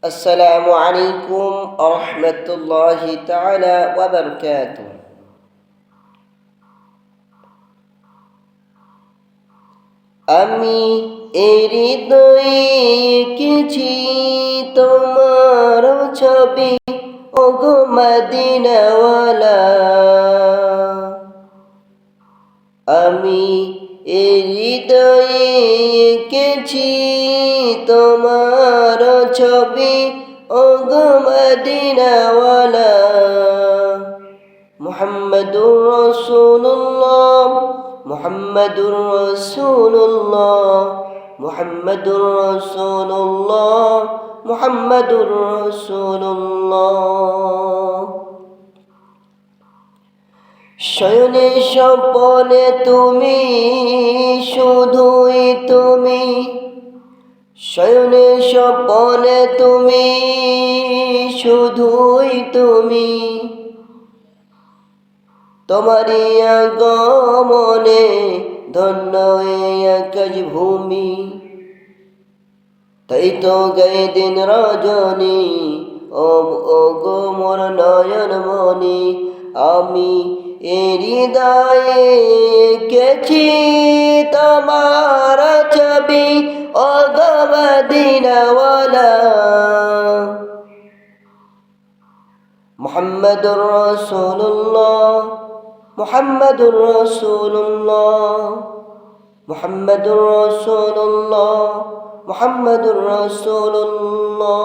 আসসালামু আলাইকুম আরহামতুল্লাহি তাআলা ওয়া বারাকাতুহু। আমি এই হৃদয়ে এঁকেছি তোমার ছবি, ওগো মদিনাওয়ালা। আমি এই হৃদয়ে এঁকেছি তোমার ছবি, ওগো মদিনাওয়ালা। মুহাম্মাদুর রাসূলুল্লাহ, মুহাম্মাদুর রাসূলুল্লাহ, মুহাম্মাদুর রাসূলুল্লাহ, মুহাম্মাদুর রাসূলুল্লাহ। শয়নে স্বপনে তুমি, শুধুই তুমি, শয়নে স্বপনে তুমি, শুধুই তুমি। তোমারি আগমনে ধন্য এই আকাশ ভূমি, তাই তো গায়ে দিন রজনী, ও গো মোর নয়ন মনি। আমি এই হৃদয়ে এঁকেছি তোমার ছবি, ও গো মদিনাওয়ালা। মুহাম্মাদুর রাসূলুল্লাহ, মুহাম্মাদুর রাসূলুল্লাহ, মুহাম্মাদুর রাসূলুল্লাহ, মুহাম্মাদুর রাসূলুল্লাহ।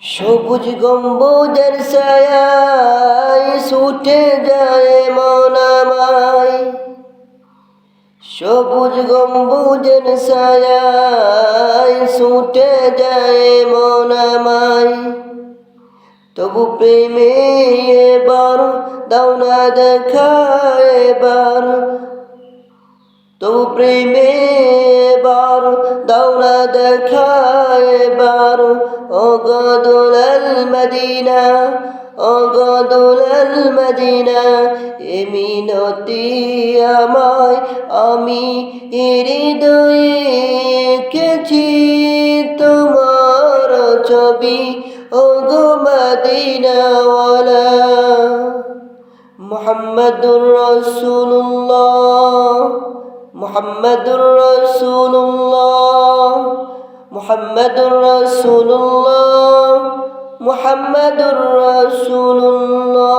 সবুজ গম্বুজের ছায়ায় ছুটে যায় মন আমায়, সবুজ গম্বুজের ছায়ায় ছুটে যায় মন আমায়। তবু প্রেমে এবার দাও না দেখা এবার, তবু প্রেমে এবার দাও না দেখা এবার। ও গো দুলাল মদিনা, ও গো দুলাল মদিনা। এ মিনতি আমায়, আমি হৃদয়ে এঁকেছি তোমার ছবি, ও গো মদিনাওয়ালা। মুহাম্মাদুর রাসূলুল্লাহ, মুহাম্মাদুর রাসূলুল্লাহ, মুহাম্মাদুর রাসূলুল্লাহ, মুহাম্মাদুর রাসূলুল্লাহ।